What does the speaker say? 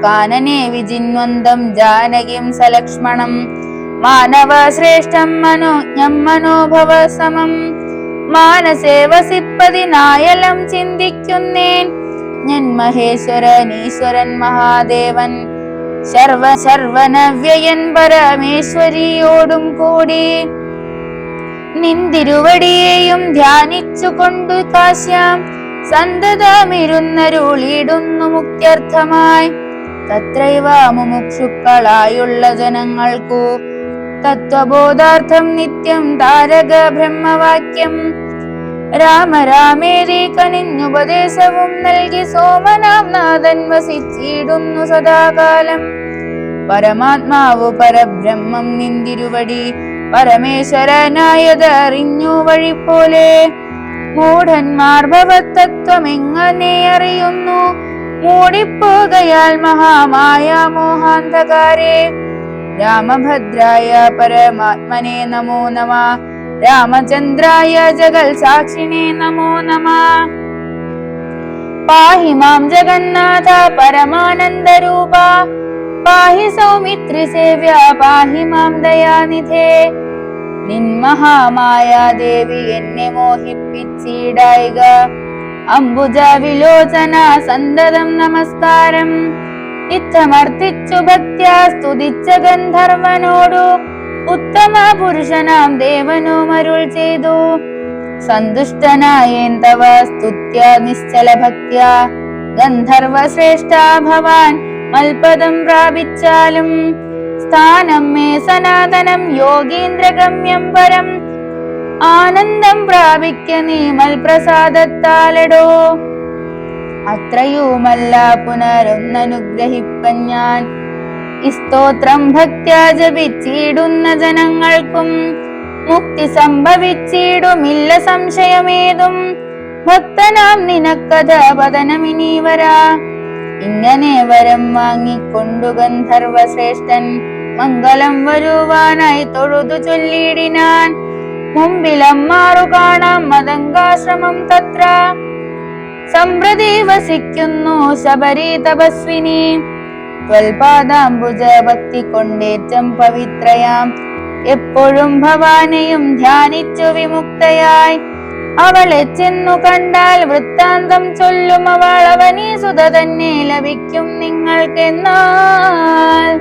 കാനനെ വിജിന്വന്തം ജാനകിം സലക്ഷ്മണം മാനവ ശ്രേഷ്ഠം മനോജ്ഞം മനോഭവ സമം മാനസേ വസിപ്പതിനായലം ചിന്തിക്കുന്നേൻ ഞാൻ മഹേശ്വരൻ ഈശ്വരൻ മഹാദേവൻ ശർവനവ്യയൻ പരമേശ്വരിയോടും കൂടി നിന്തിരുവടിയെയും ധ്യാനിച്ചുകൊണ്ടു കാശ്യാം സന്തതമിരുന്നരുളിയിടുന്നു മുക്ത്യർത്ഥമായി. തത്രൈവ മുമുക്ഷുക്കളായുള്ള ജനങ്ങൾക്കു തത്വബോധാർത്ഥം നിത്യം താരക ബ്രഹ്മവാക്യം രാമ രാമേരി കനിഞ്ഞുപദേശവും നൽകി സോമനാം നാഥൻ വസിച്ചിടുന്നു സദാകാലം. പരമാത്മാവു പരബ്രഹ്മം നിന്തിരുവടി പരമേശ്വരനായതറിഞ്ഞു വഴി പോലെ മൂഢന്മാർ ഭവതത്വമെങ്ങനെ അറിയുന്നു മൂടിപ്പോകയാൽ മഹാമായ മോഹാന്ധകാരേ. രാമഭദ്രായ പരമാത്മനെ നമോ നമ രാമചന്ദ്രായ ജഗൽ സാക്ഷിണേ നമോ നമ. പാഹി മാം ജഗന്നാഥ പരമാനന്ദരൂപ പാഹി സൗമിത്രി സേവ്യ പാഹി മാം ദയാനിധേ. നിൻമഹാമായ ദേവി എന്നെ മോഹിപ്പിച്ചിടായിക അംബുജ വിലോചന സന്തതം നമസ്കാരം. ഇത്തമർത്ഥിച്ചു ഭക്ത്യാ സ്തുതിച്ച ഗന്ധർവനോടു ഉത്തമ പുരുഷനാം ദേവനും അരുൾ ചെയ്തു. സന്തുഷ്ടനായേൻ തവ സ്തുത്യ നിശ്ചല ഭക്ത്യാ ഗന്ധർവ ശ്രേഷ്ഠ ഭവാൻ മൽപദം പ്രാപിച്ചാലും സ്ഥാനം മേ സനാതനം യോഗീന്ദ്രഗമ്യം പരം ആനന്ദം പ്രാപിക്ക നീ മൽപ്രസാദത്താലടോ. അത്രയുമല്ല പുനരൊന്നനുഗ്രഹിപ്പൻ ഞാൻ സ്തോത്രം ഭക്ത്യാ ജപിച്ചിടുന്ന ജനങ്ങൾക്കും മുക്തി സംഭവിച്ചിടുമില്ല സംശയമേതും. ഭക്തനാം നിനക്കഥ പതനമിനി വരാ. ഇങ്ങനെ വരം വാങ്ങിക്കൊണ്ടു ഗന്ധർവ ശ്രേഷ്ഠൻ മംഗളം വരുവാനായി തൊഴുതു ചൊല്ലിയിടിനാൻ. മുമ്പിലമ്മാറു കാണാം മതങ്കാശ്രമം തത്ര സംപ്രതി വസിക്കുന്നു ശബരി തപസ്വിനി. ത്വൽപാദാംബുജ ഭക്തി കൊണ്ടേറ്റം പവിത്രയാം എപ്പോഴും ഭവാനെയും ധ്യാനിച്ചു വിമുക്തയായി. അവളെ ചെന്നു കണ്ടാൽ വൃത്താന്തം ചൊല്ലും അവൾ അവനീ സുത തന്നെ ലഭിക്കും നിങ്ങൾക്കെന്നാൽ.